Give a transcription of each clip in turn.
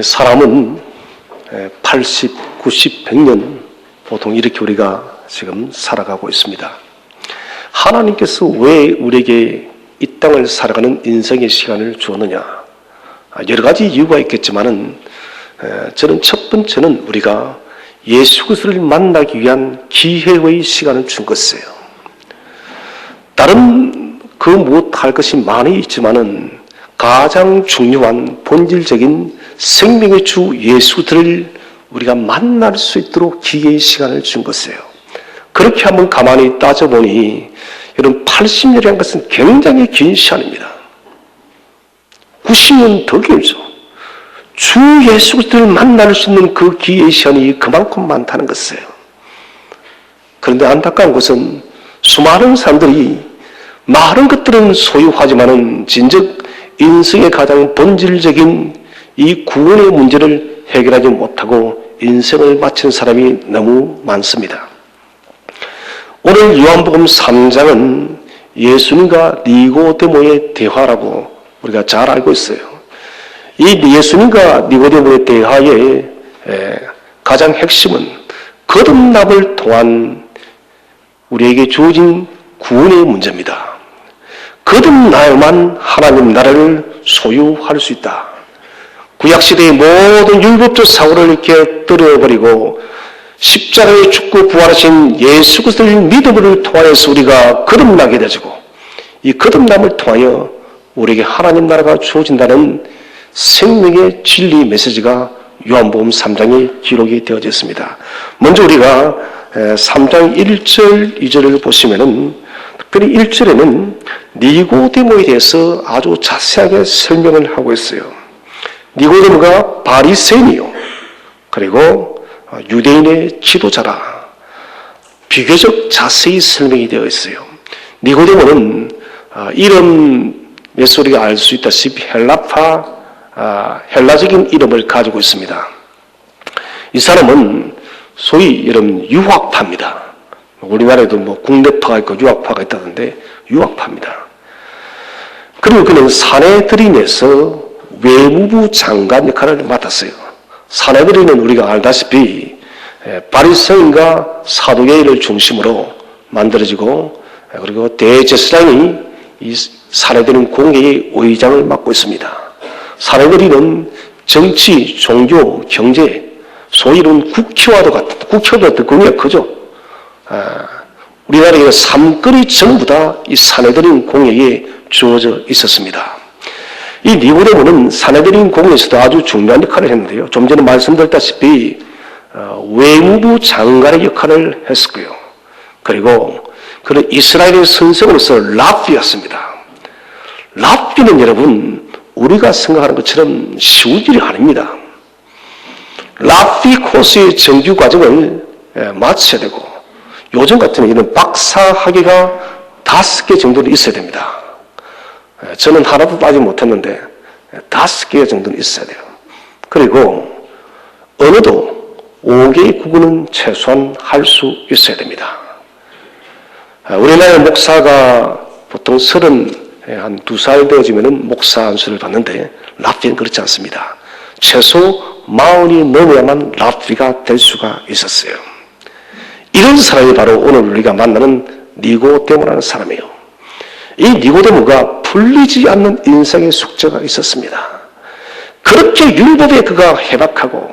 사람은 80, 90, 100년 보통 이렇게 우리가 지금 살아가고 있습니다. 하나님께서 왜 우리에게 이 땅을 살아가는 인생의 시간을 주었느냐? 여러 가지 이유가 있겠지만은 저는 첫 번째는 우리가 예수 그리스도를 만나기 위한 기회의 시간을 준 것이에요. 다른 그 무엇할 것이 많이 있지만은 가장 중요한 본질적인 생명의 주 예수 그리스도를 우리가 만날 수 있도록 기회의 시간을 준 것이에요. 그렇게 한번 가만히 따져보니 여러분 80년이라는 것은 굉장히 긴 시간입니다. 90년 더 길죠. 주 예수 그리스도를 만날 수 있는 그 기회의 시간이 그만큼 많다는 것이에요. 그런데 안타까운 것은 수많은 사람들이 많은 것들은 소유하지만은 진즉 인생의 가장 본질적인 이 구원의 문제를 해결하지 못하고 인생을 마친 사람이 너무 많습니다. 오늘 요한복음 3장은 예수님과 니고데모의 대화라고 우리가 잘 알고 있어요. 이 예수님과 니고데모의 대화의 가장 핵심은 거듭남을 통한 우리에게 주어진 구원의 문제입니다. 거듭나야만 하나님 나라를 소유할 수 있다. 구약시대의 모든 율법적 사고를 이렇게 떨어버리고 십자가에 죽고 부활하신 예수 그리스도의 믿음을 통하여서 우리가 거듭나게 되고 이 거듭남을 통하여 우리에게 하나님 나라가 주어진다는 생명의 진리 메시지가 요한복음 3장에 기록이 되어져 있습니다. 먼저 우리가 3장 1절 2절을 보시면은 특별히 1절에는 니고데모에 대해서 아주 자세하게 설명을 하고 있어요. 니고데모가 바리새인이요 그리고 유대인의 지도자라 비교적 자세히 설명이 되어 있어요. 니고데모는 이름에서 우리가 알 수 있다시피 헬라적인 이름을 가지고 있습니다. 이 사람은 소위 이런 유학파입니다. 우리나라에도 뭐 국내파가 있고 유학파가 있다던데 유학파입니다. 그리고 그는 사내들인에서 외무부 장관 역할을 맡았어요. 사내들인은 우리가 알다시피 바리새인과 사두개인을 중심으로 만들어지고 그리고 대제사장이 이 사내들인 공회의 의장을 맡고 있습니다. 사내들인은 정치, 종교, 경제, 소위 이런 국회와도 같은, 국회보다 더 공회가 크죠. 우리나라의 삼거리 전부 다 이 사내들인 공회에 주어져 있었습니다. 이 니고데모는 사내들인 공회에서도 아주 중요한 역할을 했는데요. 좀 전에 말씀드렸다시피 외무부 장관의 역할을 했었고요. 그리고 그는 이스라엘의 선생으로서 랍비였습니다. 랍비는 여러분 우리가 생각하는 것처럼 쉬운 일이 아닙니다. 랍비 코스의 정규 과정을 마쳐야 되고 요즘 같으면 이런 박사 학위가 5개 정도는 있어야 됩니다. 저는 하나도 따지 못했는데 5개 정도는 있어야 돼요. 그리고 언어도 5개의 국어는 최소한 할 수 있어야 됩니다. 우리나라 목사가 보통 32살 되어지면 목사 안수를 받는데 랍비는 그렇지 않습니다. 최소 40이 넘어야만 랍비가 될 수가 있었어요. 이런 사람이 바로 오늘 우리가 만나는 니고데모라는 사람이에요. 이 니고데모가 풀리지 않는 인생의 숙제가 있었습니다. 그렇게 율법에 그가 해박하고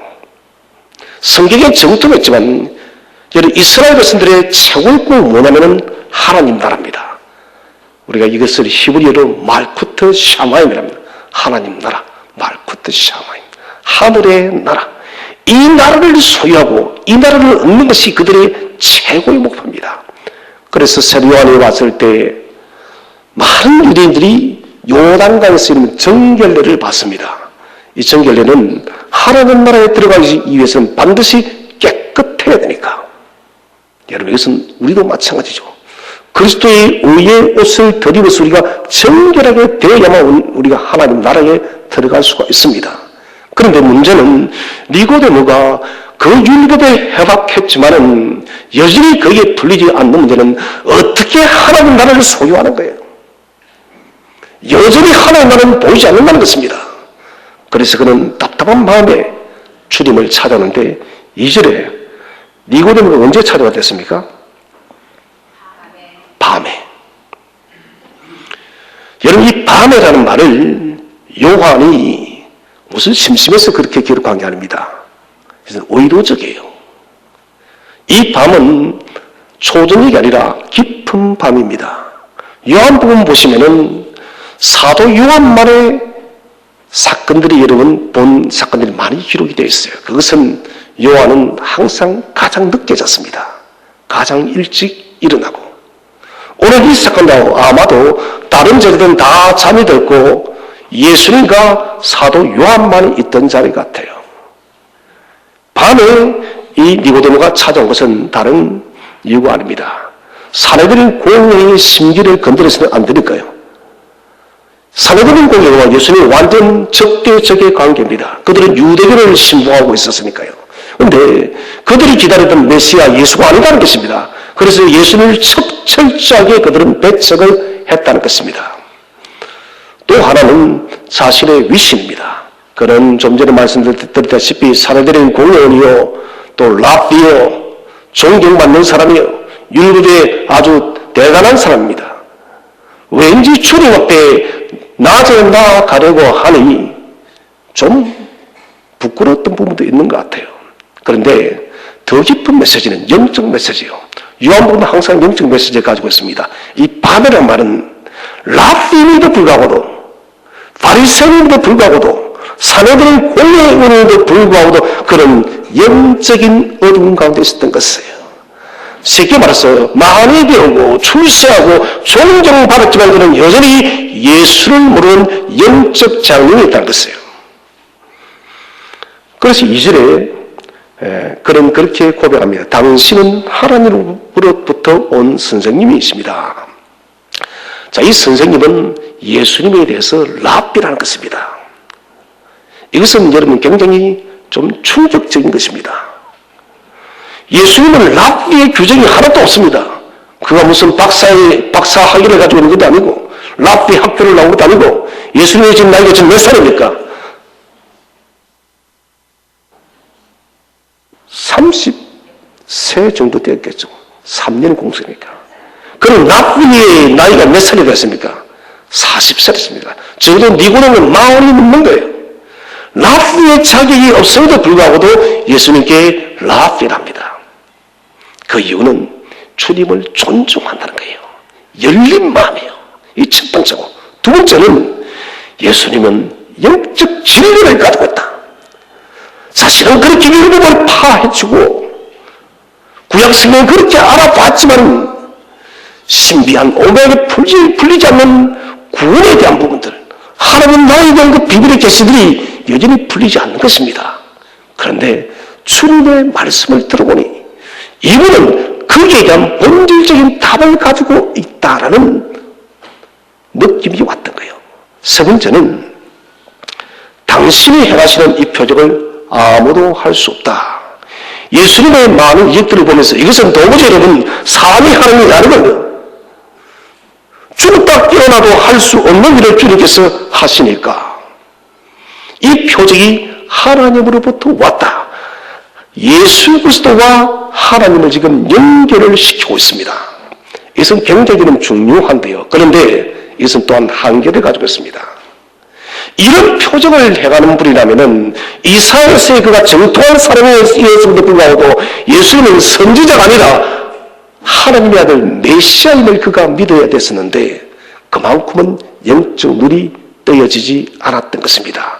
성경에 정통했지만 이스라엘 백성들의 최고의 꿈은 뭐냐면은 하나님 나라입니다. 우리가 이것을 히브리어로 말쿠트 샤마임이라고 합니다. 하나님 나라, 말쿠트 샤마임, 하늘의 나라. 이 나라를 소유하고 이 나라를 얻는 것이 그들의 최고의 목표입니다. 그래서 세례 요한이 왔을 때 많은 유대인들이 요단강에서 이르는 정결례를 받습니다. 이 정결례는 하나님 나라에 들어가기 위해서는 반드시 깨끗해야 되니까. 여러분 이것은 우리도 마찬가지죠. 그리스도의 의의 옷을 덧입어서 우리가 정결하게 되어야만 우리가 하나님 나라에 들어갈 수가 있습니다. 그런데 문제는 니고데모가 그 율법에 해박했지만은 여전히 거기에 풀리지 않는 문제는 어떻게 하나님 나라를 소유하는 거예요. 여전히 하나님 나라는 보이지 않는다는 것입니다. 그래서 그는 답답한 마음에 주님을 찾아오는데 2절에 니고데모가 언제 찾아왔댔습니까? 밤에. 여러분, 이 밤에라는 말을 요한이 무슨 심심해서 그렇게 기록한 게 아닙니다. 그래서 의도적이에요. 이 밤은 초저녁이 아니라 깊은 밤입니다. 요한복음 보시면은 사도 요한만의 사건들이 여러분 본 사건들이 많이 기록이 되어 있어요. 그것은 요한은 항상 가장 늦게 잤습니다. 가장 일찍 일어나고. 오늘 이 사건도 아마도 다른 저들은 다 잠이 들고 예수님과 사도 요한만이 있던 자리 같아요. 밤에 이 니고데모가 찾아온 것은 다른 이유가 아닙니다. 사내들인 공회의 심기를 건드려서는 안 되니까요. 사내들인 공회와 예수님이 완전 적대적의 관계입니다. 그들은 유대교를 신봉하고 있었으니까요. 그런데 그들이 기다리던 메시아 예수가 아니라는 것입니다. 그래서 예수님을 철저하게 그들은 배척을 했다는 것입니다. 또 하나는 자신의 위신입니다. 그는 좀 전에 말씀드렸다시피 사내들인 공회원이요, 또 랍비요, 존경받는 사람이요, 율법에 아주 대단한 사람입니다. 왠지 주님 앞에 낮에 나가려고 하니 좀 부끄러웠던 부분도 있는 것 같아요. 그런데 더 깊은 메시지는 영적 메시지예요. 요한복음은 항상 영적 메시지를 가지고 있습니다. 이 밤이라는 말은 랍비임에도 불구하고도, 바리새인에도 불구하고도, 사내들의 공회원에도 불구하고도 그런 영적인 어두운 가운데 있었던 것이에요. 쉽게 말해서 많이 배우고 출세하고 존경받았지만 그는 여전히 예수를 모르는 영적 장님이 있다는 것이에요. 그래서 2절에 그는 그렇게 고백합니다. 당신은 하나님으로부터 온 선생님이십니다. 자, 이 선생님은 예수님에 대해서 랍비라는 것입니다. 이것은 여러분 굉장히 좀 충격적인 것입니다. 예수님은 랍비의 규정이 하나도 없습니다. 그가 무슨 박사 학위를 가지고 있는 것도 아니고 랍비 학교를 나온 것도 아니고 예수님의 지금 나이가 지금 몇 살입니까? 30세 정도 되었겠죠. 3년 공생이니까. 그럼 랍비의 나이가 몇 살이 됐습니까? 40살이었습니다. 적어도 니고데모는 40이 넘는 거예요. 랍비의 자격이 없음에도 불구하고도 예수님께 랍비랍니다. 그 이유는 주님을 존중한다는 거예요. 열린 마음이에요. 이 첫 번째고. 두 번째는 예수님은 영적 진리를 가지고 있다. 사실은 그렇게 율법을 파헤치고 구약성경을 그렇게 알아봤지만 신비한 오명에 풀리지 않는 구원에 대한 부분들, 하나님 나에 대한 그 비밀의 계시들이 여전히 풀리지 않는 것입니다. 그런데 주님의 말씀을 들어보니 이분은 거기에 대한 본질적인 답을 가지고 있다라는 느낌이 왔던 거예요. 세 번째는 당신이 행하시는 이 표적을 아무도 할 수 없다. 예수님의 많은 이적들을 보면서 이것은 도무지 여러분 사람이 하는 일이 아니거든요. 죽었다 깨어나도 할 수 없는 일을 주님께서 하시니까 이 표적이 하나님으로부터 왔다. 예수 그리스도와 하나님을 지금 연결을 시키고 있습니다. 이것은 굉장히 중요한데요. 그런데 이것은 또한 한계를 가지고 있습니다. 이런 표적을 행하는 분이라면은 이사야서에 그가 정통한 사람이었음에도 불구하고 예수님은 선지자가 아니라 하나님의 아들 메시아임을 그가 믿어야 됐었는데 그만큼은 영적 눈이 떠여지지 않았던 것입니다.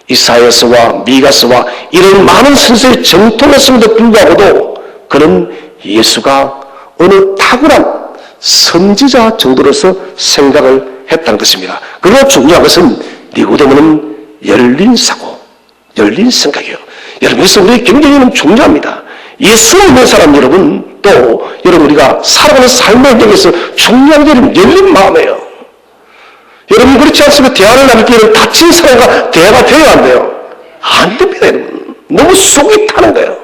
이사야서와 미가서와 이런 많은 선서에 정통했음에도 불구하고도 그는 예수가 어느 탁월한 선지자 정도로서 생각을 했다는 것입니다. 그리고 중요한 것은 니고데모는 열린 사고, 열린 생각이에요. 여러분, 그래서 우리 굉장히 중요합니다. 예수 믿는 사람 여러분, 또 여러분 우리가 살아가는 삶의 행동에서 중요한 게 열린 마음이에요. 여러분 그렇지 않습니까? 대화를 나눌 때는 다친 사람과 대화가 되어야 안 돼요. 안 됩니다, 여러분. 너무 속이 타는 거예요.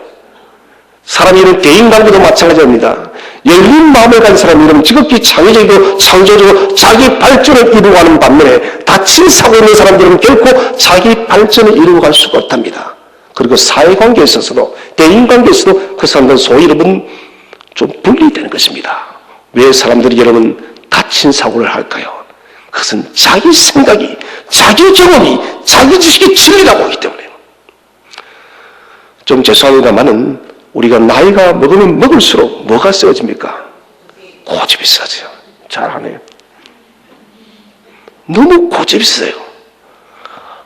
사람이 이런 대인관계도 마찬가지입니다. 열린 마음을 가진 사람이 이런 지극히 창의적이고 창조적으로 자기 발전을 이루어가는 반면에 닫힌 사고 있는 사람들은 결코 자기 발전을 이루어갈 수가 없답니다. 그리고 사회관계에 있어서도 대인관계에 있어서도 그 사람들은 소위 여러분 좀 분리되는 것입니다. 왜 사람들이 여러분 닫힌 사고를 할까요? 그것은 자기 생각이, 자기 경험이, 자기 지식이 진리라고 하기 때문에요. 좀 죄송합니다만은 우리가 나이가 먹으면 먹을수록 뭐가 세워집니까? 고집이 세져요. 잘하네요. 너무 고집이 세요.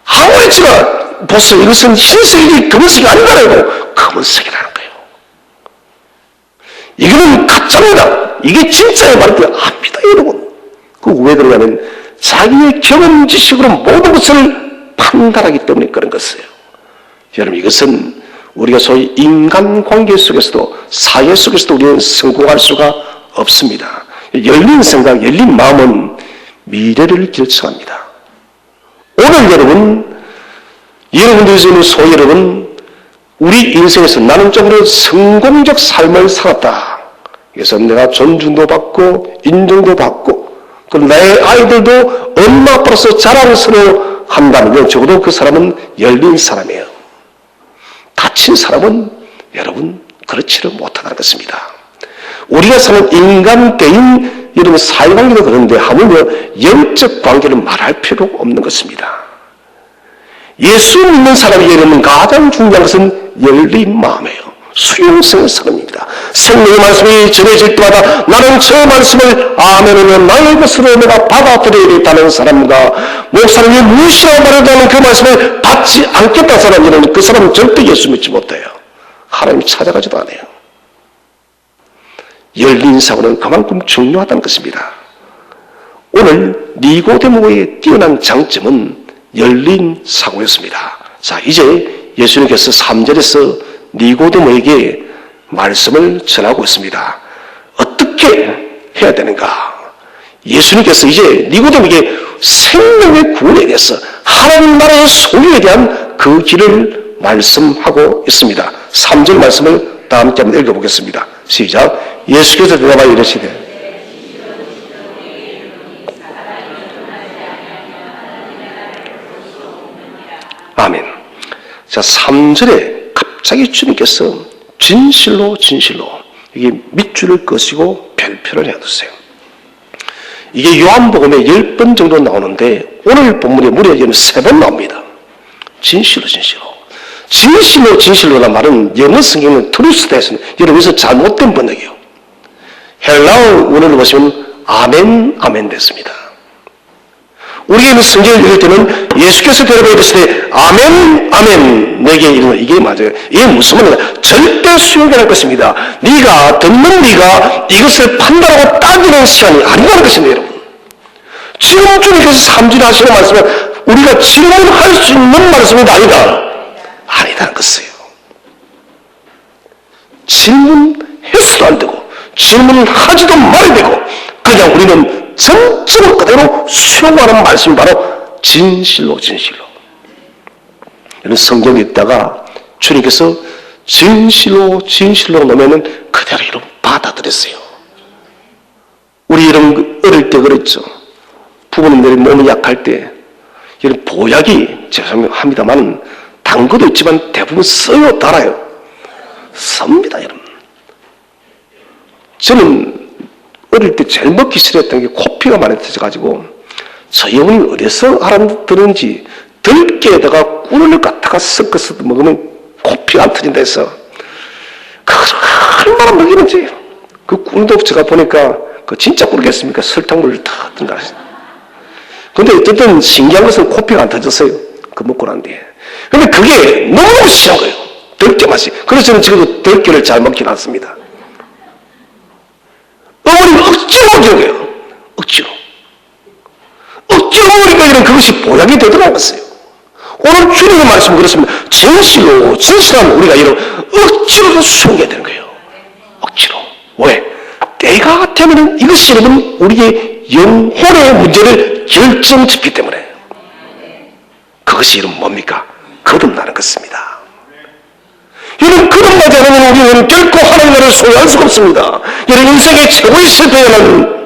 아무리 제가 보세요. 이것은 흰색이 검은색이 아니라고 검은색이라는 거예요. 이거는 가짜입니다. 이게 진짜의 말인데 압니다, 여러분. 왜 그러냐면 자기의 경험 지식으로 모든 것을 판단하기 때문에 그런 것이에요. 여러분, 이것은 우리가 소위 인간관계 속에서도 사회 속에서도 우리는 성공할 수가 없습니다. 열린 생각, 열린 마음은 미래를 결정합니다. 오늘 여러분들이 소위 여러분, 우리 인생에서 나는 좀 성공적 삶을 살았다. 그래서 내가 존중도 받고 인정도 받고 그리고 내 아이들도 엄마 아빠로서 자랑스러워 한다면 적어도 그 사람은 열린 사람이에요. 닫힌 사람은 여러분 그렇지를 못하다는 것입니다. 우리가 사는 인간, 대인, 여러분 사회관계도 그런데 하물며 영적 관계를 말할 필요가 없는 것입니다. 예수 믿는 사람이 여러분 가장 중요한 것은 열린 마음이에요. 수용성의 사람입니다. 생명의 말씀이 전해질 때마다 나는 저 말씀을 아멘하면 나의 것으로 내가 받아들여야겠다는 사람과 목사님이 무엇이라고 말해도 하는 그 말씀을 받지 않겠다는 사람이라면 그 사람은 절대 예수 믿지 못해요. 하나님이 찾아가지도 않아요. 열린 사고는 그만큼 중요하다는 것입니다. 오늘 니고데모의 뛰어난 장점은 열린 사고였습니다. 자, 이제 예수님께서 3절에서 니고데모에게 말씀을 전하고 있습니다. 어떻게 해야 되는가? 예수님께서 이제 니고데모에게 생명의 구원에 대해서 하나님 나라의 소유에 대한 그 길을 말씀하고 있습니다. 3절 말씀을 다 함께 한번 읽어보겠습니다. 시작. 예수께서 대답하여 이르시되 아멘. 자, 3절에 갑자기 주님께서 진실로 이게 밑줄을 그시고 별표를 해두세요. 이게 요한복음에 10번 정도 나오는데 오늘 본문에 무려 3번 나옵니다. 진실로라는 말은 영어 성경은 트루스다에서는 여러분 여기서 잘못된 번역이에요. 헬라어 원어를 보시면 아멘 됐습니다. 우리가 성경을 읽을 때는 예수께서 대답해 이르시되 아멘 내게 이르노니 이게 맞아요. 이게 무슨 말이냐? 절대 수용할 것입니다. 듣는 네가 이것을 판단하고 따지는 시간이 아니라는 것입니다. 여러분, 지금 주님께서 3절 하시는 말씀은 우리가 질문할 수 있는 말씀이 아니다는 것이에요. 질문해서도 안 되고 질문을 하지도 말아야 되고 그냥 우리는 전체를 그대로 수용하는 말씀이 바로 진실로. 이런 성경에 있다가 주님께서 진실로 놓으면은 그대로 이런 받아들였어요. 우리 이런 어릴 때 그랬죠. 부모님들이 몸이 약할 때 이런 보약이 죄송합니다만 단 것도 있지만 대부분 써요, 달아요. 씁니다, 여러분. 저는 어릴 때 제일 먹기 싫었던 게 코피가 많이 터져가지고 저희 어머니는 어디서 알아들은지 들깨에다가 꿀을 갖다가 섞어서 먹으면 코피가 안 터진다 해서 얼마나 먹이는지 그 꿀도 제가 보니까 그 진짜 꿀이겠습니까? 설탕물을 다 든다. 근데 어쨌든 신기한 것은 코피가 안 터졌어요. 그 먹고 난 뒤에. 근데 그게 너무 싫은 거예요. 들깨 맛이. 그래서 저는 지금도 들깨를 잘 먹진 않습니다. 어머니는 억지로 먹이는 거예요. 억지로 먹으니까 이런 그것이 보약이 되더라는 것이에요. 오늘 주님의 말씀은 그렇습니다. 진실한 우리가 이런 억지로도 숨겨야 되는 거예요. 억지로. 왜? 때가 되면 이것이 여러분 우리의 영혼의 문제를 결정짓기 때문에 그것이 이름 뭡니까? 거듭나는 것입니다. 이런 거듭나지 않으면 우리는 결코 하나님 나라를 소유할 수가 없습니다. 여러분, 인생의 최고의 실패는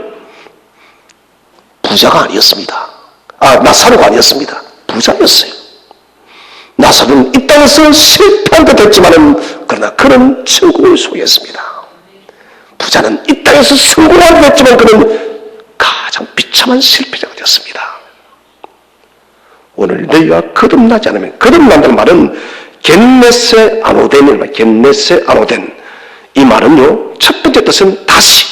부자가 아니었습니다. 나사로가 아니었습니다. 부자였어요. 나사로는 이 땅에서 실패한 것 같지만은 그러나 그는 천국을 소유했습니다. 부자는 이 땅에서 성공한 것 같지만 그는 가장 비참한 실패자가 되었습니다. 오늘 너희가 거듭나지 않으면, 거듭난다는 말은 겟네세 아노덴이란, 겟네세 아노덴, 이 말은요, 첫 번째 뜻은 다시,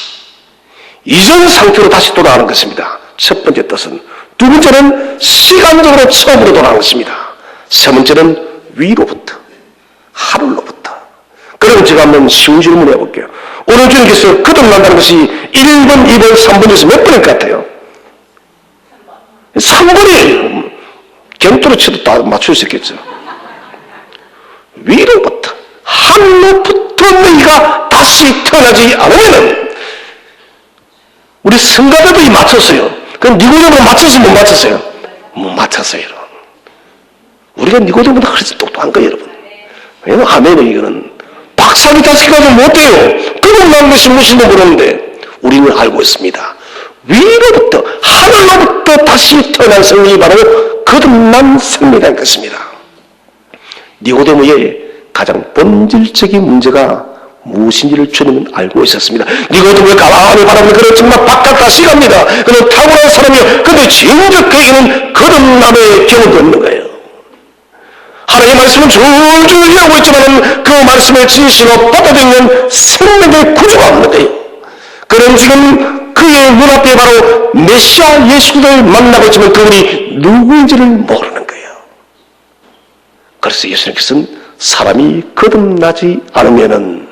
이전 상태로 다시 돌아가는 것입니다. 첫 번째 뜻은. 두 번째는 시간적으로 처음으로 돌아가는 것입니다. 세 번째는 위로부터, 하늘로부터. 그럼 제가 한번 쉬운 질문 해볼게요. 오늘 주님께서 거듭난다는 것이 1번, 2번, 3번에서 몇 번일 것 같아요? 3번이에요. 견토로 쳐도 다 맞출 수 있겠죠. 위로부터, 하늘로부터 너희가 다시 태어나지 않으면은, 우리 성가대도 맞췄어요. 그럼 니고데모는 맞췄어요, 못 맞췄어요? 못 맞췄어요, 여러분. 우리가 니고데모보다 훨씬 똑똑한 거예요, 여러분. 왜냐면 아멘은 이거는 박사기 자식까지 못해요. 거듭나는 것이 무엇인지 모르는데 우리는 알고 있습니다. 위로부터, 하늘로부터 다시 태어난 성령이 바로 거듭난 생명이라는 것입니다. 니고데모의 가장 본질적인 문제가 무엇인지를 주님은 알고 있었습니다. 니고데모를 가만히 바라보면 그는 정말 바깥다시 갑니다. 그는 탁월한 사람이요. 그런데 진즉 그에게는 거듭남의 경험도 없는 거예요. 하나님의 말씀은 줄줄 이어오고 있지만 그 말씀을 진실로 받아들이는 생명의 구조가 없는 거예요. 그는 지금 그의 눈앞에 바로 메시아 예수를 만나고 있지만 그분이 누구인지를 모르는 거예요. 그래서 예수님께서는 사람이 거듭나지 않으면은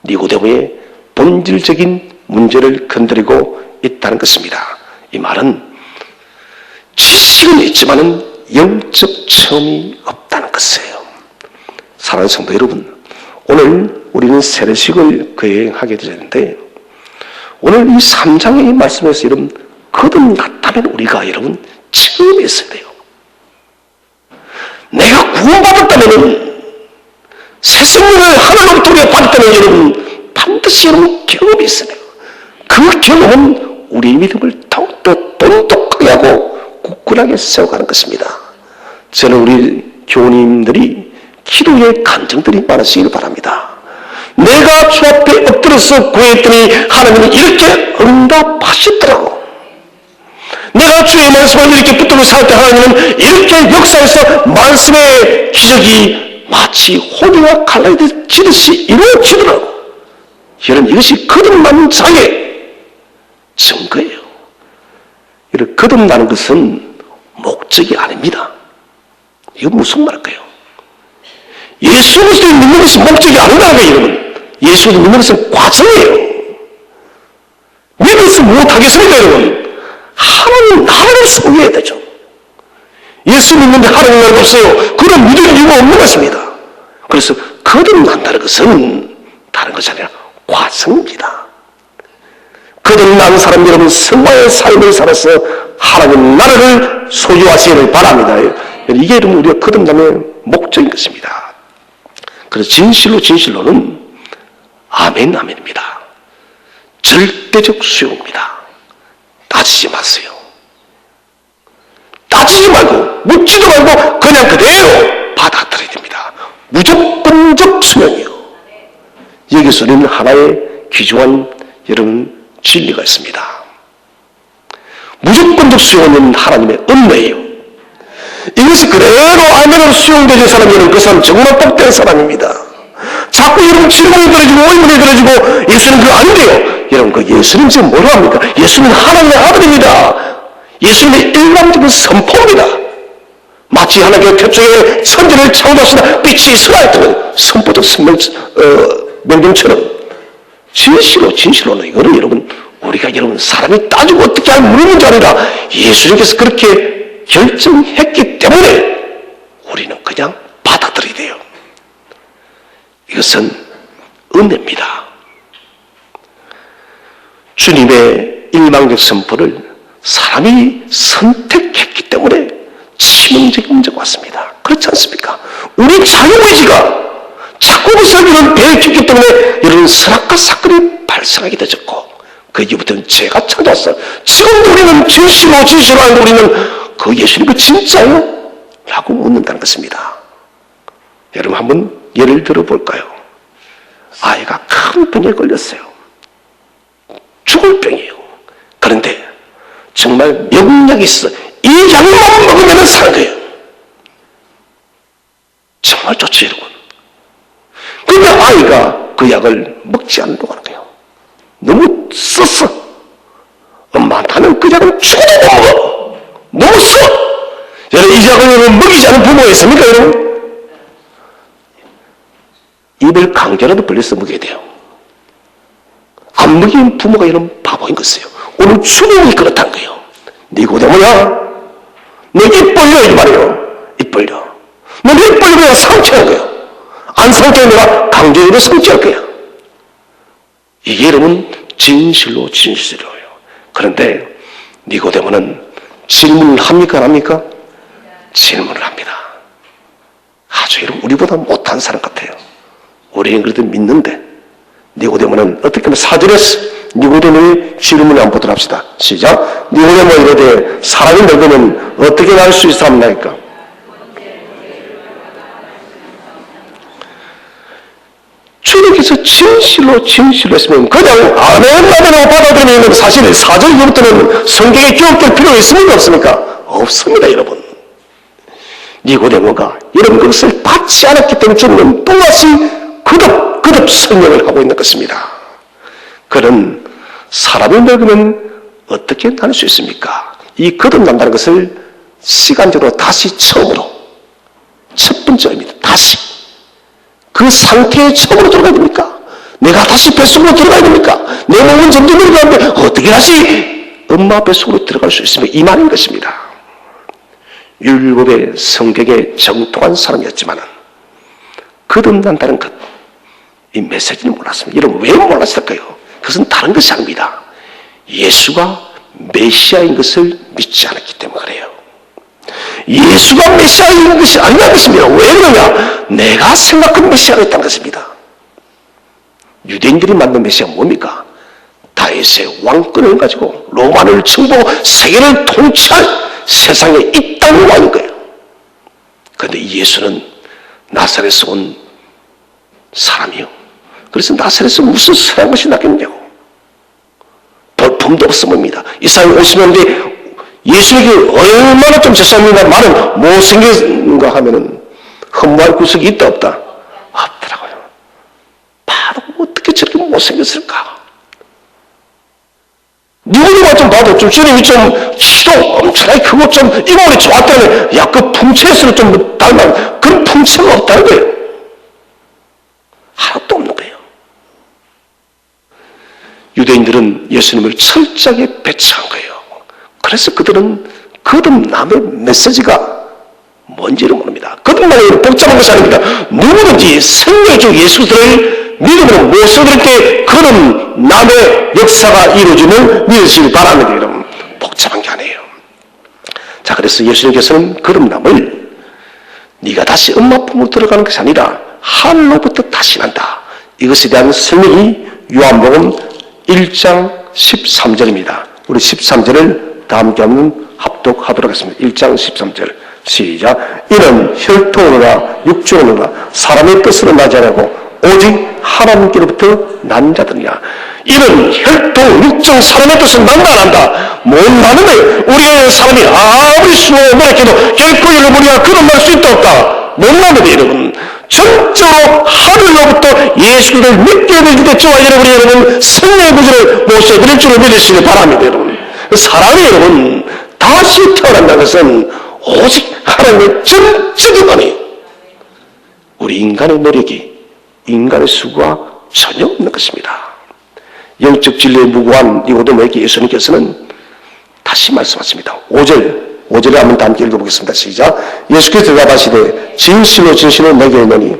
니고데모의 본질적인 문제를 건드리고 있다는 것입니다. 이 말은 지식은 있지만은 영적 체험이 없다는 것이에요. 사랑하는 성도 여러분, 오늘 우리는 세례식을 거행하게 되는데 오늘 이 3장의 말씀에서 여러분 거듭났다면 우리가 여러분 체험이 있어야 돼요. 내가 구원받았다면 새 생명을 하늘로부터 우리가 받았다면 여러분 반드시 여러분 경험이 있어야 돼요. 그 경험은 우리의 믿음을 더욱더 돈독하게 하고 굳건하게 세워가는 것입니다. 저는 우리 교우님들이 기도의 간증들이 많으시기를 바랍니다. 내가 주 앞에 엎드려서 구했더니 하나님은 이렇게 응답하시더라고. 내가 주의 말씀을 이렇게 붙들고 살 때 하나님은 이렇게 역사에서 말씀의 기적이 마치 호기와 칼날이 지듯이 이루어지더라고. 여러분, 이것이 거듭난 자의 증거예요. 이렇게 거듭나는 것은 목적이 아닙니다. 이거 무슨 말일까요? 예수 그리스도를 믿는 것은 목적이 아니라는 거예요, 여러분. 예수를 믿는 것은 과정이에요. 믿어서 못하겠습니까, 여러분? 하나님 나라를 소유해야 되죠. 예수 믿는데 하나님 나라가 없어요. 그런 믿을 이유가 없는 것입니다. 그래서 거듭난다는 것은 다른 것이 아니라 과정입니다. 거듭난 사람 여러분 성화의 삶을 살아서 하나님 나라를 소유하시기를 바랍니다. 이게 여러분 우리가 거듭남의 목적인 것입니다. 그래서 진실로는 아멘, 아멘입니다. 절대적 수용입니다. 따지지 마세요. 따지지 말고 묻지도 말고 그냥 그대로 받아들여야 됩니다. 무조건적 수용이요. 여기서 우리는 하나의 귀중한 여러분 진리가 있습니다. 무조건적 수용은 하나님의 은혜예요. 이것이 그대로 아멘으로 수용되는 사람이면 그 사람 정말 복된 사람입니다. 자꾸 여러분 질문이 들어지고 의문이 들어지고 예수는 그거 아닌데요. 여러분 그 예수님 지금 뭐라 합니까? 예수는 하나님의 아들입니다. 예수님의 일방적인 선포입니다. 마치 하나님의 태초에 천지를 창조하시다 빛이 있으라 했던 선포적 명령처럼 진실로는 이거는 여러분 우리가 여러분 사람이 따지고 어떻게 할 물음인지 아니라 예수님께서 그렇게 결정했기 때문에 우리는 그냥 받아들여야 돼요. 이것은 은혜입니다. 주님의 일방적 선포를 사람이 선택했기 때문에 치명적인 문제가 왔습니다. 그렇지 않습니까? 우리 자유의지가 자꾸 살기는 배에 깊기 때문에 이런 선악과 사건이 발생하게 되었고, 그 이후부터는 죄가 찾아왔어요. 지금도 우리는 진실로 하는데 우리는 그 예수님 그 진짜요? 라고 묻는다는 것입니다. 여러분 한번 예를 들어볼까요? 아이가 큰 병에 걸렸어요. 죽을 병이에요. 그런데 정말 명약이 있어. 이 약만 먹으면 사는 거예요. 정말 좋죠, 여러분. 그런데 아이가 그 약을 먹지 않으려고 하는 거예요. 너무 썼어. 엄마, 나는 그 약은 죽어도 못 먹어. 너무 써. 여러분, 이 약을 먹이지 않은 부모가 있습니까, 여러분? 입을 강제로도 벌려서 먹여야 돼요. 안 먹이는 부모가 이런 바보인 것이에요. 오늘 주님이 그렇다는 거예요. 니고데모야, 너 입 벌려, 이 말이에요. 입 벌려. 너 입 벌리면 상처할 거예요. 안 상처하면 내가 강제로 상처할 거야. 이게 여러분 진실로요. 그런데 니고데모는 질문을 합니까, 안 합니까? 질문을 합니다. 아주 여러분 우리보다 못한 사람 같아요. 우리는 그래도 믿는데 니고데모는 어떻게 하면 사절에서 니고데모의 질문을 한번 보도록 합시다. 시작. 니고데모 이르되 사람이 늙으면 어떻게 날 수 있사옵나이까? 주님께서 진실로 했으면 그냥 아멘라고 받아들이는 사실 사절 이후부터는 성경에 기록될 필요가 있습니까, 없습니까? 없습니다, 여러분. 니고데모가 이런 것을 받지 않았기 때문에 주님은 또다시 거듭 설명을 하고 있는 것입니다. 그는 사람이 늙으면 어떻게 날 수 있습니까? 이 거듭난다는 것을 시간적으로 다시 처음으로 첫 번째입니다. 다시 그 상태에 처음으로 들어가야 됩니까? 내가 다시 뱃속으로 들어가야 됩니까? 내 몸은 점점 늘어가는데 어떻게 다시 엄마 뱃속으로 들어갈 수 있습니까? 이 말인 것입니다. 율법의 성경에 정통한 사람이었지만 거듭난다는 것, 이 메시지는 몰랐습니다. 여러분 왜 몰랐을까요? 그것은 다른 것이 아닙니다. 예수가 메시아인 것을 믿지 않았기 때문에 그래요. 예수가 메시아인 것이 아니라는 것입니다. 왜 그러냐? 내가 생각한 메시아가 있다는 것입니다. 유대인들이 만든 메시아가 뭡니까? 다윗의 왕권을 가지고 로마를 정복하고 세계를 통치할 세상의 이 땅의 왕인 거예요. 그런데 예수는 나사렛에서 온 사람이요. 그래서 나사렛에서 무슨 선한 것이 나겠냐고. 볼품도 없어 보입니다. 이 사람이 오시는데 예수에게 얼마나 좀 죄송합니다. 말은 못생겼는가 하면은 허무할 구석이 있다 없다? 없더라고요. 바로 어떻게 저렇게 못생겼을까? 누구누가 좀 봐도 좀 주님이 좀 키도 엄청나게 크고 좀 이목이 좋았다면 야, 그 풍채에서 좀 닮은 그런 풍채가 없다는 거예요. 하나도 없는 거예요. 유대인들은 예수님을 철저하게 배척한 거예요. 그래서 그들은 거듭남의 메시지가 뭔지를 모릅니다. 거듭남이 복잡한 것이 아닙니다. 누구든지 생명적 예수들을 믿음으로 모셔드릴 때 거듭남의 역사가 이루어지는 믿으시기 바랍니다. 여러분 복잡한 게 아니에요. 자, 그래서 예수님께서는 거듭남을 네가 다시 엄마 품으로 들어가는 것이 아니라 하늘로부터 다시 난다. 이것에 대한 설명이 요한복음 1장 13절입니다. 우리 13절을 다 함께 한번 합독하도록 하겠습니다. 1장 13절 시작. 이는 혈통으로나 육종으로나 사람의 뜻으로 나지 않고 오직 하나님께로부터 난 자들이냐. 이는 혈통, 육종, 사람의 뜻은 난다 안 한다. 못 나는 거예요. 우리의 사람이 아무리 수고를 노력해도 결코 우리가 거듭날 수 있다 없다. 못 나는데 여러분 전적으로 하늘로부터 예수를 믿게 되기 때문에 저와 여러분 생명의 구주를 모셔드릴 줄을 믿으시기 바랍니다. 여러분 사람이 여러분 다시 태어난다는 것은 오직 하나님의 전적인 은혜예요. 우리 인간의 노력이 인간의 수고가 전혀 없는 것입니다. 영적 진리에 무고한 니고데모에게 예수님께서는 다시 말씀하십니다. 5절에 한번 다 함께 읽어보겠습니다. 시작. 예수께서 대답하시되 진실로 내게 이르노니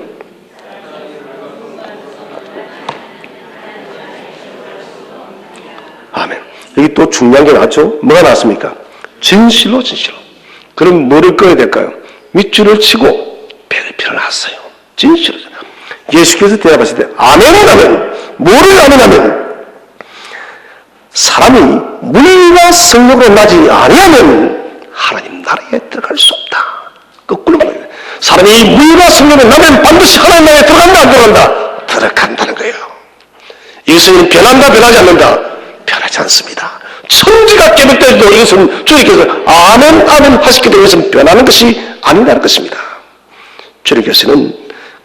아멘. 여기 또 중요한 게 나왔죠. 뭐가 나왔습니까? 진실로. 그럼 뭐를 꺼야 될까요? 밑줄을 치고 배를 펴놨어요. 진실로. 예수께서 대답하실 때 아멘이라면, 뭐를 아멘하면, 사람이 물과 성령으로 나지 아니하면 하나님 나라에 들어갈 수 없다. 거꾸로 말해요. 사람이 물과 성령으로 나면 반드시 하나님 나라에 들어간다, 안 들어간다? 들어간다는 거예요. 이것은 변한다, 변하지 않는다? 변하지 않습니다. 천지가 깨질 때도 이것은 주님께서 아멘, 아멘 하시기도 이것은 변하는 것이 아니라는 것입니다. 주님께서는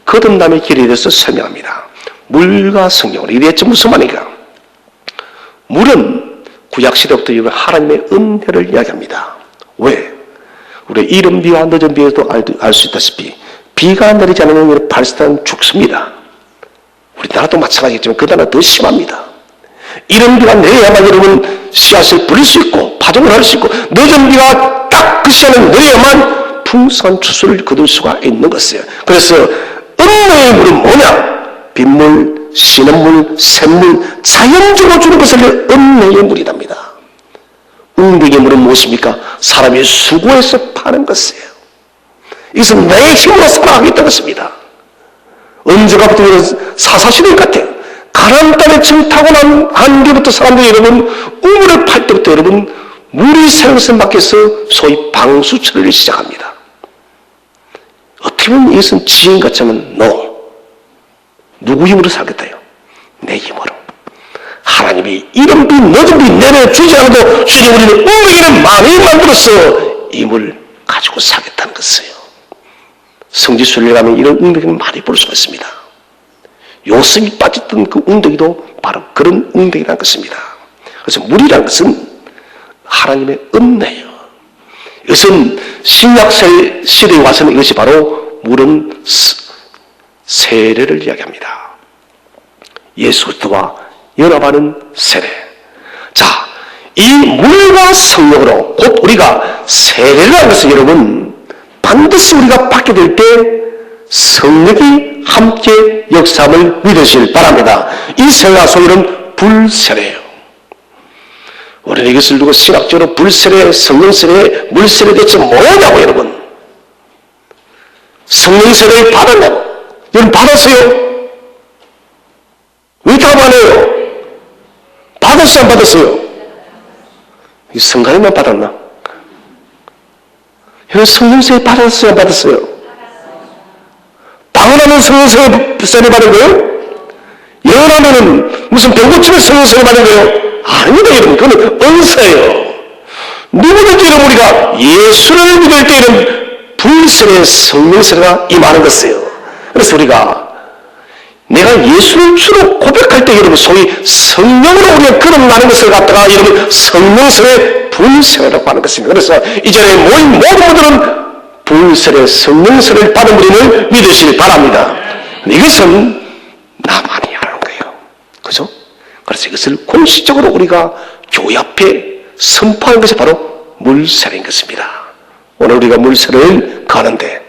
거듭남의 길에 대해서 설명합니다. 물과 성령으로. 이게 대체 무슨 말인가? 물은 구약시대부터 하나님의 은혜를 이야기합니다. 왜? 우리 이른 비와 늦은 비에도 알 수 있다시피 비가 내리지 않으면 발생하는 죽습니다. 우리나라도 마찬가지겠지만 그 나라 더 심합니다. 이른 비가 내려야만 여러분 씨앗을 뿌릴 수 있고 파종을 할 수 있고, 늦은 비가 딱 그 시간에 내려야만 풍성한 추수를 거둘 수가 있는 것이에요. 그래서 은혜의 물은 뭐냐? 빗물, 신음물, 샘물, 자연적으로 주는 것을 은혜의 물이랍니다. 은혜의 물은 무엇입니까? 사람이 수고해서 파는 것이에요. 이것은 내 힘으로 살아가겠다는 것입니다. 언제가부터 사사시대 같아요. 가나안 땅에 처음 타고난 한계부터 사람들이 여러분 우물을 팔 때부터 여러분 물이 생선 밖에서 소위 방수처리를 시작합니다. 어떻게 보면 이것은 지인 같지만 누구 힘으로 살겠다요? 내 힘으로. 하나님이 이른 비 늦은 비 내려주지 않아도 주님 우리는 은혜를 많이 만들어서 힘을 가지고 살겠다는 것이에요. 성지순례 가면 이런 웅덩이를 많이 볼 수가 있습니다. 요셉이 빠졌던 그 웅덩이도 바로 그런 웅덩이라는 것입니다. 그래서 물이라는 것은 하나님의 은혜예요. 이것은 신약 시대에 와서는 이것이 바로 물은 세례를 이야기합니다. 예수 그리스도와 연합하는 세례. 자, 이 물과 성령으로 곧 우리가 세례를 하는 것은 여러분 반드시 우리가 받게 될 때 성령이 함께 역사함을 믿으시길 바랍니다. 이 세례가 소위는 불세례예요. 우리는 이것을 두고 신학적으로 불세례, 성령세례, 물세례 대체 뭐냐고 여러분. 성령세례를 받았냐고. 여러분 받았어요? 왜 답 안 해요? 받았어요, 안 받았어요? 성가님만 받았나? 여러분 성령세례 받았어요, 안 받았어요? 방언하면 성령세례 받은 거예요? 예언하면 무슨 병고치면 성령세례 받은 거예요? 아닙니다, 여러분. 그건 은사예요. 누구든지 여러분 우리가 예수를 믿을 때에는 불세례, 성령세례가 임하는 것이에요. 그래서 우리가 내가 예수를 주로 고백할 때 여러분 소위 성령으로 우리가 거듭나는 것을 갖다가 여러분 성령세례, 불세례라고 하는 것입니다. 그래서 이 자리에 모인 모든 분들은 불세례, 성령세례를 받은 분을 믿으시기 바랍니다. 이것은 나만이 하는 거예요. 그죠? 그래서 이것을 공식적으로 우리가 교회 앞에 선포하는 것이 바로 물세례인 것입니다. 오늘 우리가 물세례를 가는데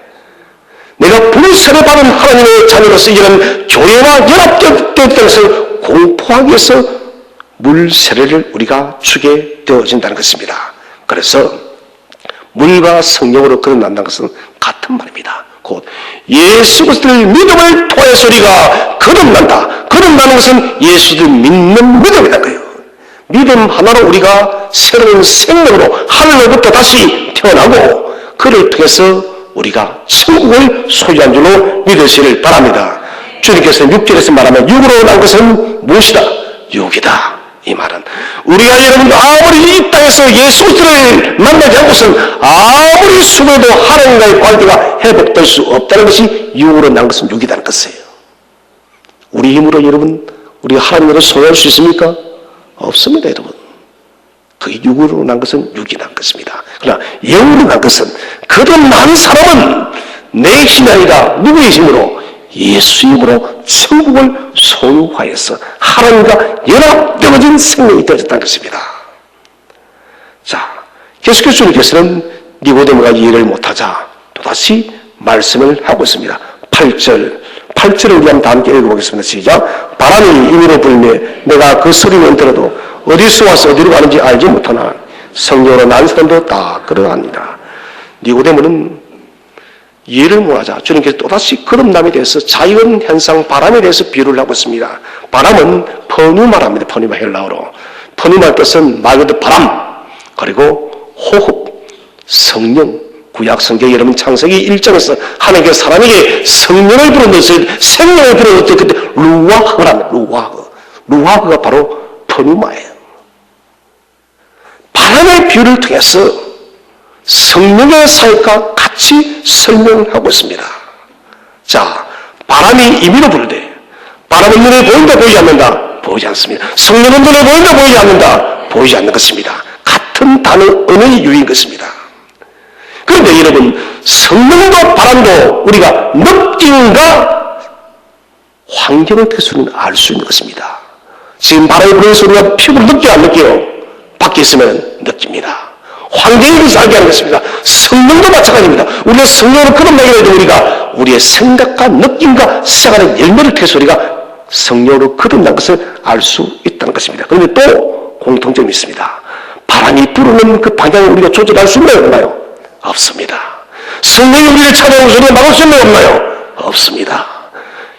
내가 불세례 받은 하나님의 자녀로서 이런 교회와 연합된 것을 공포하기 위해서 물세례를 우리가 주게 되어진다는 것입니다. 그래서 물과 성령으로 거듭난다는 것은 같은 말입니다. 곧 예수 그리스도의 믿음을 통해서 우리가 거듭난다. 거듭나는 것은 예수를 믿는 믿음이라는 거예요. 믿음 하나로 우리가 새로운 생명으로 하늘로부터 다시 태어나고 그를 통해서 우리가 천국을 소유한 줄로 믿으시길 바랍니다. 주님께서 6절에서 말하면 육으로 난 것은 무엇이다? 육이다. 이 말은 우리가 여러분 아무리 이 땅에서 예수 그리스도를 만나지 않고서는 아무리 수고해도 하나님과의 관계가 회복될 수 없다는 것이 육으로 난 것은 육이라는 것이에요. 우리 힘으로 여러분 우리가 하나님을 소유할 수 있습니까? 없습니다, 여러분. 그게 육으로 난 것은 육이 난 것입니다. 그러나 영으로 난 것은 거듭난 사람은 내 힘이 아니라 누구의 힘으로? 예수 힘으로 천국을 소유하여서 하나님과 연합되어진 생명이 되어졌다는 것입니다. 자, 계속해서 주님께서는 니고데모가 이해를 못하자 또다시 말씀을 하고 있습니다. 8절을 우리 한번 다 함께 읽어보겠습니다. 시작. 바람이 임의로 불며 내가 그 소리만 들어도 어디서 와서 어디로 가는지 알지 못하나 성령으로 난 사람도 다 그러합니다. 니고데모는 예를 모아자 주님께서 또다시 거듭남에 대해서 자연현상 바람에 대해서 비유를 하고 있습니다. 바람은 퍼뉴마랍니다. 퍼뉴마 헬라어로. 퍼뉴마의 뜻은 말 그대로 바람, 그리고 호흡, 성령. 구약 성경 여러분 창세기 1장에서 하나님께서 사람에게 성령을 불어넣었어요. 생명을 불어넣었을 때 그때 루아흐를 합니다. 루아흐가 바로 퍼뉴마예요. 바람의 비유를 통해서 성령의 사역과 같이 설명을 하고 있습니다. 자, 바람이 임의로 불 때 바람은 눈에 보인다 보이지 않는다? 보이지 않습니다. 성령은 눈에 보인다 보이지 않는다? 보이지 않는 것입니다. 같은 단어 언어의 유인 것입니다. 그런데 여러분, 성령도 바람도 우리가 느낌과 환경을 통해서 알 수 있는 것입니다. 지금 바람이 불어서 우리가 피부로 느껴 안 느껴요? 밖에 있으면 느낍니다. 환경에 대해서 알게 하는 것입니다. 성령도 마찬가지입니다. 우리가 성령으로 거듭나게 해도 우리가 우리의 생각과 느낌과 시작하는 열매를 통해서 우리가 성령으로 거듭난 것을 알 수 있다는 것입니다. 그런데 또 공통점이 있습니다. 바람이 부르는 그 방향을 우리가 조절할 수 있나요? 없나요? 없습니다. 성령이 우리를 찾아오는 소리를 막을 수 있나요? 없나요? 없습니다.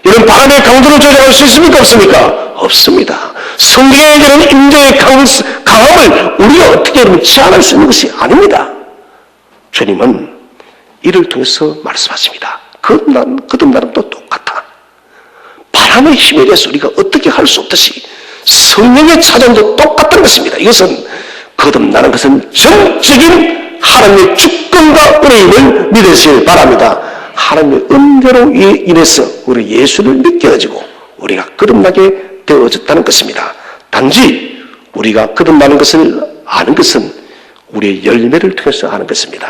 이런 바람의 강도를 조절할 수 있습니까? 없습니까? 없습니다. 성령의 이런 임재의 강함을 우리가 어떻게 제한할 수 있는 것이 아닙니다. 주님은 이를 통해서 말씀하십니다. 거듭나는 또 똑같아. 바람의 힘에 대해서 우리가 어떻게 할 수 없듯이 성령의 찾아옴도 똑같다는 것입니다. 이것은 거듭나는 것은 전적인 하나님의 주권과 은혜임을 믿으시길 바랍니다. 하나님의 은혜로 인해서 우리 예수를 믿게 해지고 우리가 거듭나게 되어졌다는 것입니다. 단지 우리가 거듭나는 것을 아는 것은 우리의 열매를 통해서 아는 것입니다.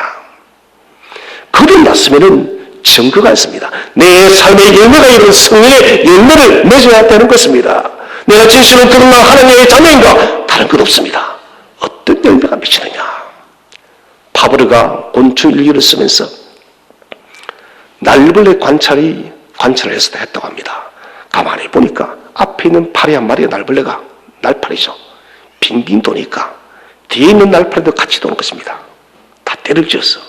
거듭났으면 증거가 있습니다. 내 삶의 열매가 이런 성령의 열매를 맺어야 되는 것입니다. 내가 진실로 거듭난 하나님의 자녀인가? 다른 것 없습니다. 어떤 열매가 맺히느냐? 파브르가 곤충일기를 쓰면서 날벌레 관찰을 했다고 합니다. 가만히 보니까 앞에 있는 파리 한 마리의 날벌레가 날파리죠. 빙빙 도니까 뒤에 있는 날파리도 같이 도는 것입니다. 다 때를 지어서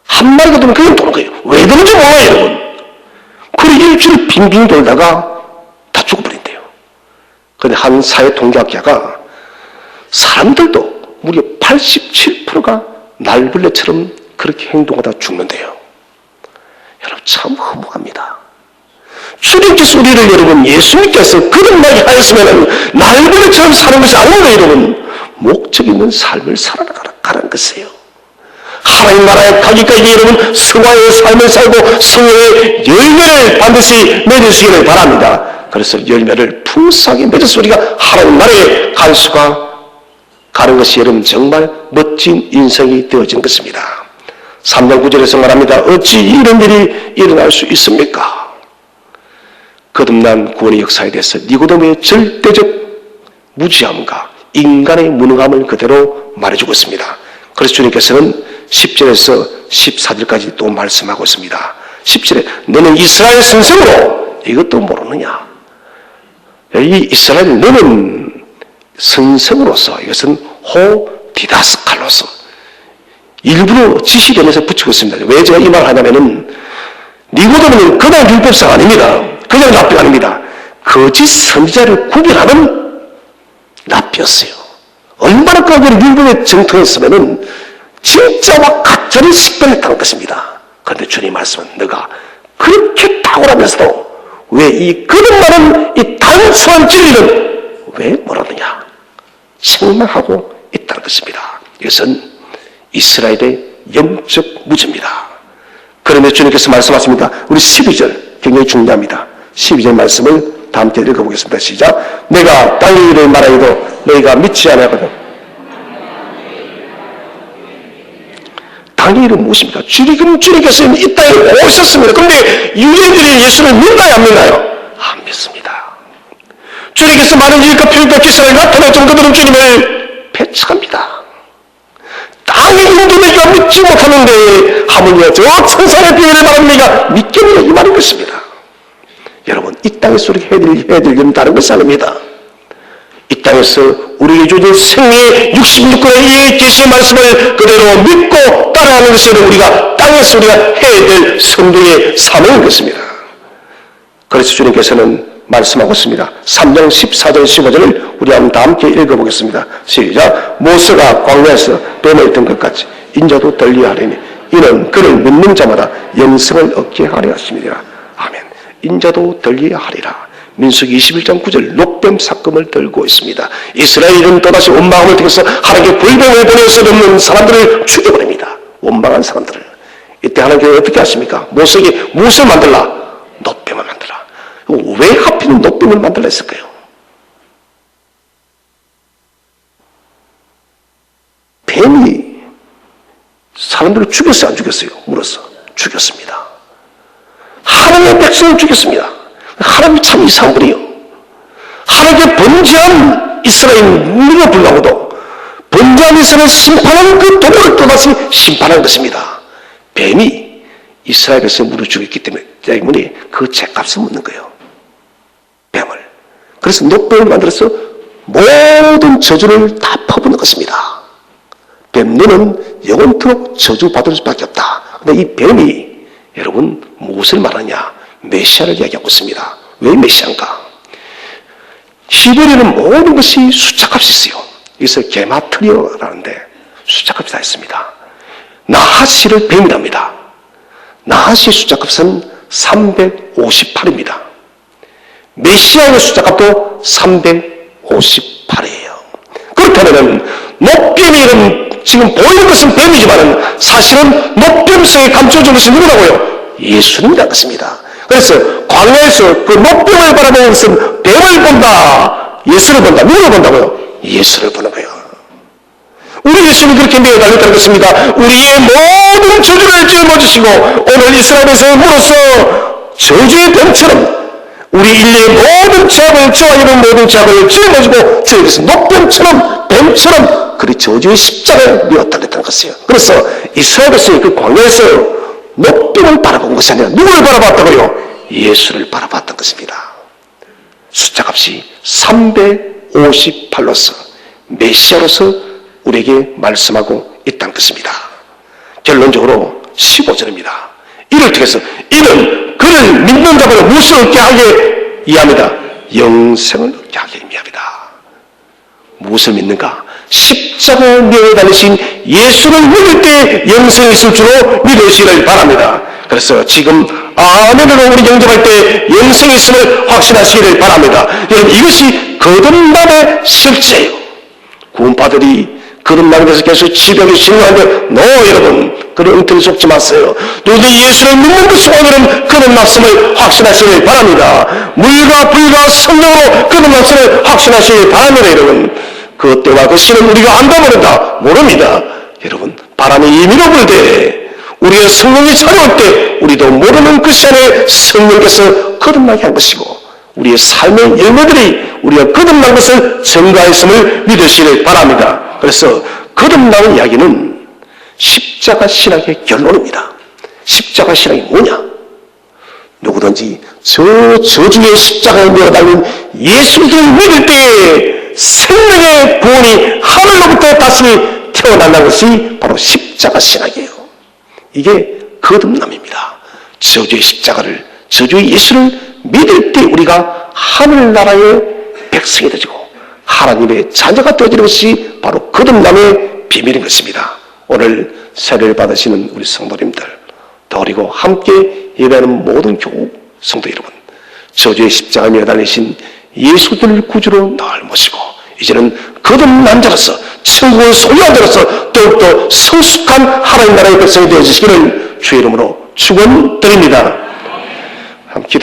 한 마리가 도면 그냥 도는 거예요. 왜 도는지 몰라요, 여러분. 그리고 일주일 빙빙 돌다가 다 죽어버린대요. 그런데 한 사회통계학자가 사람들도 무려 87%가 날벌레처럼 그렇게 행동하다 죽는데요. 여러분 참 허무합니다. 주님께서 우리를 여러분 예수님께서 거듭나게 하였으면 날벌레처럼 사는 것이 아닙니다. 여러분 목적 있는 삶을 살아가라는 것이에요. 하나님 나라에 가기까지 여러분 성화의 삶을 살고 성령의 열매를 반드시 맺으시기를 바랍니다. 그래서 열매를 풍성하게 맺어서 우리가 하나님 나라에 갈 수가 가는 것이 여러분 정말 멋진 인생이 되어진 것입니다. 3장 9절에서 말합니다. 어찌 이런 일이 일어날 수 있습니까? 거듭난 구원의 역사에 대해서 니고데모의 절대적 무지함과 인간의 무능함을 그대로 말해주고 있습니다. 그래서 주님께서는 10절에서 14절까지 또 말씀하고 있습니다. 10절에 너는 이스라엘 선생으로 이것도 모르느냐? 이 이스라엘 너는 선생으로서 이것은 디다스칼로서 일부러 지시되면서 붙이고 있습니다. 왜 제가 이 말을 하냐면은 니고데모는 그냥 율법상 아닙니다. 그냥 랍비가 아닙니다. 거짓 선지자를 구별하는 랍비였어요. 얼마나 그 율법에 정통했으면은 진짜와 가짜를 식별했다는 것입니다. 그런데 주님 말씀은 너가 그렇게 탁월하면서도 왜 이 거듭나는 이 단순한 진리는 왜 모르느냐? 책망하고 있다는 것입니다. 이것은 이스라엘의 영적 무지입니다. 그런데 주님께서 말씀하십니다. 우리 12절 굉장히 중요합니다. 12절 말씀을 다음 주에 읽어보겠습니다. 시작. 내가 땅의 일을 말하여도 너희가 믿지 않거든. 땅의 일은 무엇입니까? 주님께서 이 땅에 오셨습니다. 그런데 유대인들이 예수를 믿나요? 안 믿나요? 안 믿습니다. 주님께서 많은 일과 표현과 기사를 나타낼 정도로 주님을 배척합니다. 땅의 인도내가 믿지 못하는데 하물며 저 천사의 비밀을 말하는 내가 믿겠느냐 이 말인 것입니다. 여러분 이 땅에서 우리가 해야 될 일은 다른 것이 아닙니다. 이 땅에서 우리에게 주어진 생명의 66권의 이 계시의 말씀을 그대로 믿고 따라가는 것이 우리가 땅에서 우리가 해야 될 성도의 사명인 것입니다. 그래서 주님께서는 말씀하고 있습니다. 3장 14절 15절을 우리 한번 다 함께 읽어보겠습니다. 시작. 모세가 광야에서 뱀에 있던 것 같이 인자도 덜리하리니 이는 그를 믿는 자마다 영생을 얻게 하려 하심이니라. 아멘. 인자도 덜리하리라. 민수기 21장 9절 녹뱀 사건을 들고 있습니다. 이스라엘은 또다시 원망함을 통해서 하나님께 불병을 보내서 넘는 사람들을 죽여버립니다. 원망한 사람들을. 이때 하나님께서 어떻게 하십니까? 모세에게 무엇을 만들라? 녹뱀을 만들라. 왜 하필 녹뱀을 만들라 했을까요? 뱀이 사람들을 죽였어요? 안 죽였어요? 물었어. 죽였습니다. 하나님의 백성을 죽였습니다. 하나님이 참 이상한 분이에요. 하나님께 번제한 이스라엘인에도 불구하고도 번제한 이스라엘 심판하는 그 도를 또다시 심판한 것입니다. 뱀이 이스라엘 백성을 물어 죽였기 때문에 그 죄값을 묻는 거예요. 뱀을. 그래서 녹뱀을 만들어서 모든 저주를 다 퍼붓는 것입니다. 뱀눈은 영원토록 저주받을 수밖에 없다. 근데 이 뱀이 여러분 무엇을 말하냐? 메시아를 이야기하고 있습니다. 왜 메시아인가? 히브리는 모든 것이 숫자값이 있어요. 여기서 게마트리어라는데 숫자값이 다 있습니다. 나하시를 뱀이랍니다. 나하시의 숫자값은 358입니다. 메시아의 숫자값도 358이에요. 그렇다면 녹뱀이 지금 보이는 것은 뱀이지만 사실은 녹뱀 속에 감춰진 것이 누구라고요? 예수님이라는 것입니다. 그래서 광야에서 그 녹뱀을 바라보는 것은 뱀을 본다. 예수를 본다. 누구를 본다고요? 예수를 보는 거예요. 우리 예수님이 그렇게 매어달렸다는 것입니다. 우리의 모든 저주를 짊어지시고 오늘 이스라엘에서 물어서 저주의 뱀처럼 우리 인류의 모든 죄악을 저와 이런 모든 죄악을 짊어지고 주에게서 녹뱀처럼 뱀처럼 그리 저주의 십자가에 매어달렸다는 것이에요. 그래서 이스라엘에서 그 광야에서 녹뱀을 바라본 것이 아니라 누구를 바라봤다고요? 예수를 바라봤던 것입니다. 숫자값이 358로서 메시아로서 우리에게 말씀하고 있다는 것입니다. 결론적으로 15절입니다. 이를 통해서 이는 그를 믿는 자마다 무엇을 얻게 하게 이해합니다. 영생을 얻게 하게 의미합니다. 무엇을 믿는가? 십자가에 매어 달리신 예수를 믿을 때 영생이 있을 줄로 믿으시기를 바랍니다. 그래서 지금 아멘으로 우리 영접할 때 영생이 있음을 확신하시기를 바랍니다. 여러분 이것이 거듭남의 실제예요. 구원파들이 거듭남에 대해서 계속 지벽에 신뢰하는데 여러분 그런 엉터리 속지 마세요. 누구든지 예수를 믿는 것이 오늘은 거듭났음을 확신하시길 바랍니다. 물과 불과 성령으로 거듭났음을 확신하시길 바랍니다. 여러분 그 때와 그 시는 우리가 안다 모릅니다. 여러분 바람이 임의로 불되 우리의 성령이 찾아올 때 우리도 모르는 그 시간에 성령께서 거듭나게 한 것이고 우리의 삶의 열매들이 우리가 거듭난 것을 증거했음을 믿으시길 바랍니다. 그래서 거듭나는 이야기는 십자가 신학의 결론입니다. 십자가 신학이 뭐냐? 누구든지 저주의 십자가에 매어 달린 예수를 믿을 때에 생명의 구원이 하늘로부터 다시 태어난다는 것이 바로 십자가 신학이에요. 이게 거듭남입니다. 저주의 십자가를, 저주의 예수를 믿을 때 우리가 하늘나라의 백성이 되지고 하나님의 자녀가 되어지는 것이 바로 거듭남의 비밀인 것입니다. 오늘 세례를 받으시는 우리 성도님들, 더 그리고 함께 예배하는 모든 교우 성도 여러분, 저주의 십자가에 매어 달리신 예수를 구주로 늘 모시고 이제는 거듭난 자로서 천국을 소유한 자로서 더욱더 성숙한 하나님 나라의 백성이 되어주시기를 주의 이름으로 축원드립니다. 함께 기도